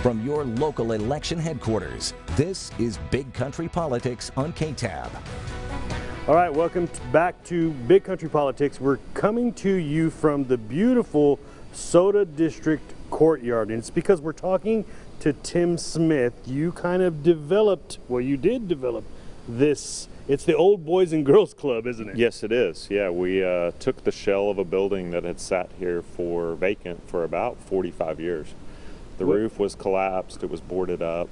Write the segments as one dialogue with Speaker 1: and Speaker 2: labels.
Speaker 1: From your local election headquarters, this is Big Country Politics on KTAB.
Speaker 2: All right, welcome back to Big Country Politics. We're coming to you from the beautiful Soda District courtyard, and it's because we're talking to Tim Smith. You kind of developed, well, you did develop this. It's the Old Boys and Girls Club, isn't it?
Speaker 3: Yes, it is. Yeah, we took the shell of a building that had sat here for vacant for about 45 years. The roof was collapsed, it was boarded up.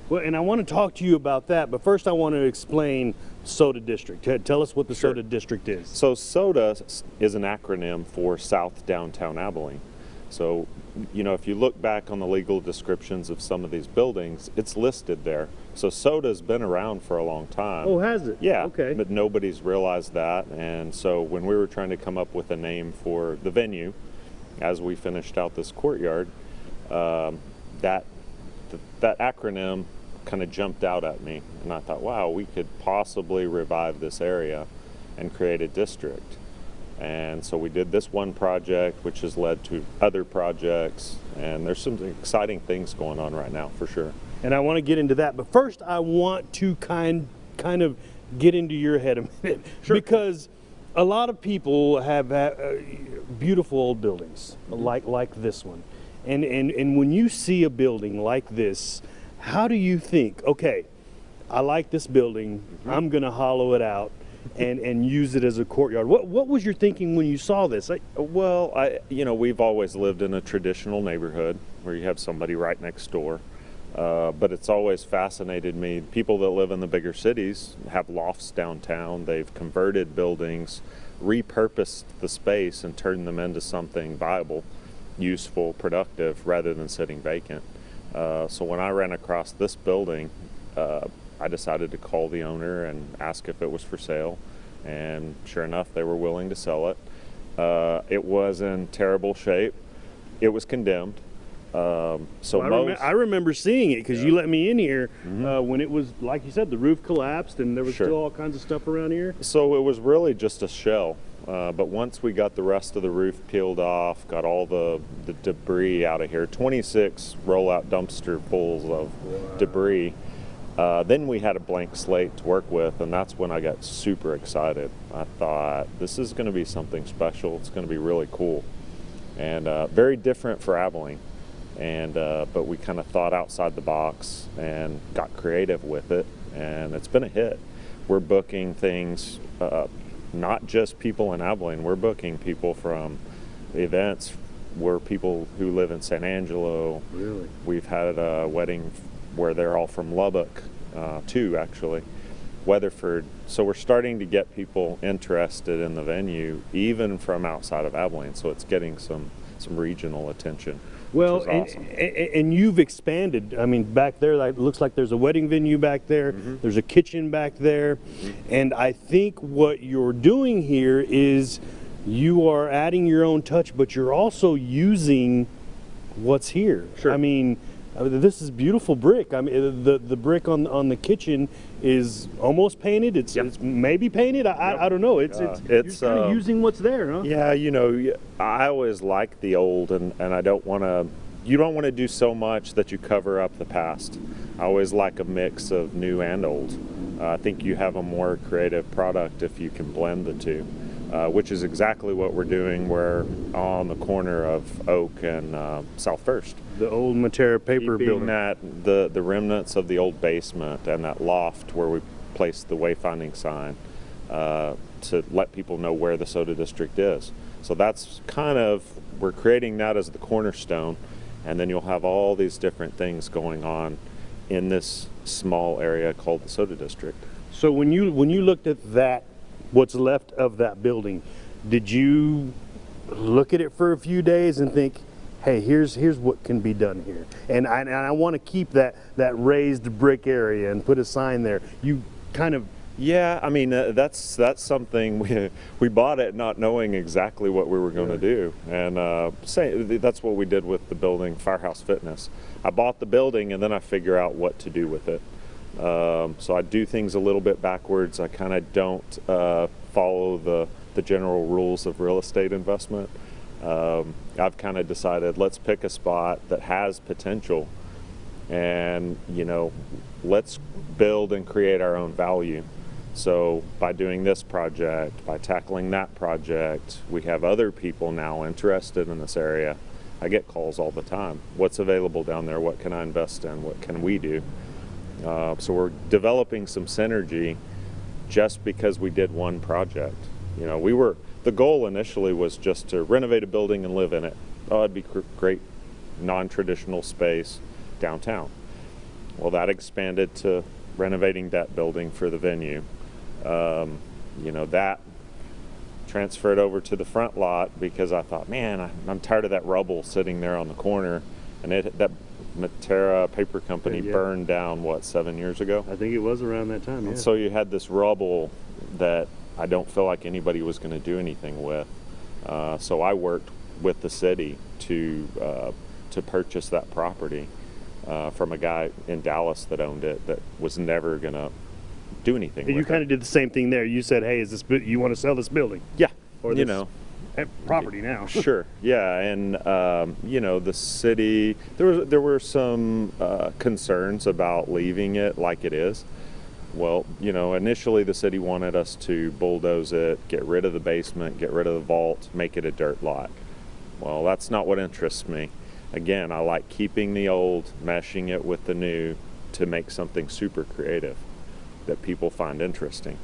Speaker 2: Well, and I want to talk to you about that, but first I want to explain Soda District. Tell us what the
Speaker 3: Sure.
Speaker 2: Soda District is.
Speaker 3: So SODA is an acronym for South Downtown Abilene. So, you know, if you look back on the legal descriptions of some of these buildings, it's listed there. So SODA's been around for a long time.
Speaker 2: Oh, has it?
Speaker 3: Yeah,
Speaker 2: Okay.
Speaker 3: but nobody's realized that. And so when we were trying to come up with a name for the venue, as we finished out this courtyard, that acronym kind of jumped out at me, and I thought, wow, we could possibly revive this area and create a district. And so we did this one project, which has led to other projects, and there's some exciting things going on right now for sure.
Speaker 2: And I want to get into that, but first I want to kind of get into your head a minute. Sure. Because a lot of people have beautiful old buildings like this one, and when you see a building like this, how do you think, okay, I like this building, I'm gonna hollow it out and use it as a courtyard? What was your thinking when you saw this?
Speaker 3: We've always lived in a traditional neighborhood where you have somebody right next door. But it's always fascinated me. People that live in the bigger cities have lofts downtown. They've converted buildings, repurposed the space, and turned them into something viable, useful, productive, rather than sitting vacant. So when I ran across this building, I decided to call the owner and ask if it was for sale. And sure enough, they were willing to sell it. It was in terrible shape. It was condemned.
Speaker 2: I remember seeing it because you let me in here when it was, like you said, the roof collapsed and there was still all kinds of stuff around here.
Speaker 3: So it was really just a shell. But once we got the rest of the roof peeled off, got all the debris out of here, 26 rollout dumpster fulls of debris, then we had a blank slate to work with, and that's when I got super excited. I thought, this is going to be something special. It's going to be really cool and very different for Abilene. But we kind of thought outside the box and got creative with it, and it's been a hit. We're booking things, not just people in Abilene, we're booking people from events where people who live in San Angelo.
Speaker 2: Really?
Speaker 3: We've had a wedding where they're all from Lubbock, too, actually, Weatherford. So we're starting to get people interested in the venue, even from outside of Abilene, so it's getting some regional attention.
Speaker 2: Well,
Speaker 3: awesome.
Speaker 2: and you've expanded. I mean, back there, it looks like there's a wedding venue back there. There's a kitchen back there. And I think what you're doing here is you are adding your own touch, but you're also using what's here.
Speaker 3: Sure.
Speaker 2: I mean, this is beautiful brick. I mean, the brick on the kitchen is almost painted. It's maybe painted. I don't know. It's you're kind of using what's there, huh?
Speaker 3: Yeah, you know, I always like the old, and I don't want to. You don't want to do so much that you cover up the past. I always like a mix of new and old. I think you have a more creative product if you can blend the two, which is exactly what we're doing. We're on the corner of Oak and South First.
Speaker 2: The old Matera paper building.
Speaker 3: That the remnants of the old basement and that loft where we placed the wayfinding sign to let people know where the Soda District is. So that's kind of, we're creating that as the cornerstone, and then you'll have all these different things going on in this small area called the Soda District.
Speaker 2: So when you looked at that, what's left of that building, did you look at it for a few days and think, hey, here's what can be done here, and I want to keep that raised brick area and put a sign there? You kind of.
Speaker 3: Yeah, I mean, that's something we bought it not knowing exactly what we were going to do, and that's what we did with the building, Firehouse Fitness. I bought the building and then I figure out what to do with it. So I do things a little bit backwards. I kind of don't follow the general rules of real estate investment. I've kind of decided, let's pick a spot that has potential And, you know, let's build and create our own value. So by doing this project, by tackling that project, we have other people now interested in this area. I get calls all the time. What's available down there? What can I invest in? What can we do? So we're developing some synergy just because we did one project. You know, the goal initially was just to renovate a building and live in it. Oh, it'd be great, non-traditional space downtown. Well, that expanded to renovating that building for the venue. You know, that transferred over to the front lot because I thought, man, I'm tired of that rubble sitting there on the corner. And that Matera Paper Company burned down, what, 7 years ago?
Speaker 2: I think it was around that time, yeah.
Speaker 3: And so you had this rubble that I don't feel like anybody was going to do anything with. So I worked with the city to purchase that property from a guy in Dallas that owned it that was never going to do anything with it.
Speaker 2: You kind of did the same thing there. You said, hey, you want to sell this building?
Speaker 3: Yeah.
Speaker 2: Or this,
Speaker 3: you know,
Speaker 2: property now.
Speaker 3: Sure. Yeah. And, you know, the city, there were some concerns about leaving it like it is. Well, you know, initially the city wanted us to bulldoze it, get rid of the basement, get rid of the vault, make it a dirt lot. Well, that's not what interests me. Again, I like keeping the old, meshing it with the new to make something super creative that people find interesting.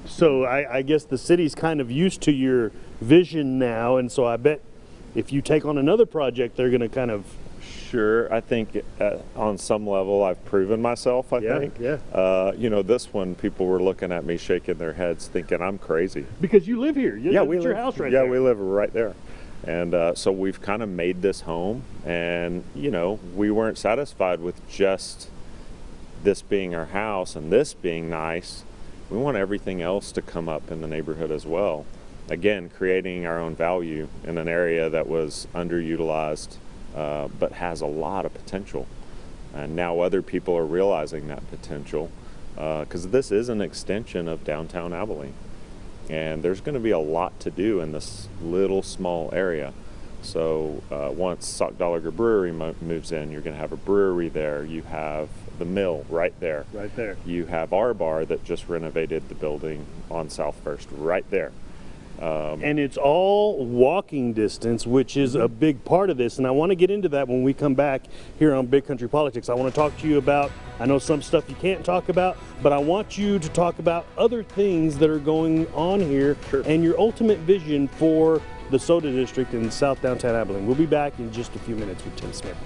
Speaker 2: So I guess the city's kind of used to your vision now, and so I bet if you take on another project, they're going to kind of...
Speaker 3: Sure, I think on some level I've proven myself, I think.
Speaker 2: Yeah.
Speaker 3: You know, this one, people were looking at me shaking their heads thinking I'm crazy.
Speaker 2: Because you live here.
Speaker 3: Yeah,
Speaker 2: it's your house right
Speaker 3: there.
Speaker 2: there.
Speaker 3: Yeah, we live right there. And so we've kind of made this home, and, you know, we weren't satisfied with just this being our house and this being nice. We want everything else to come up in the neighborhood as well. Again, creating our own value in an area that was underutilized, but has a lot of potential. And now other people are realizing that potential because this is an extension of downtown Abilene. And there's going to be a lot to do in this little small area. So once Sock Gallagher Brewery moves in, you're going to have a brewery there. You have the mill right there.
Speaker 2: Right there.
Speaker 3: You have our bar that just renovated the building on South First right there.
Speaker 2: And it's all walking distance, which is a big part of this. And I want to get into that when we come back here on Big Country Politics. I want to talk to you about, I know some stuff you can't talk about, but I want you to talk about other things that are going on here.
Speaker 3: Sure.
Speaker 2: And your ultimate vision for the Soda District in South Downtown Abilene. We'll be back in just a few minutes with Tim Smith.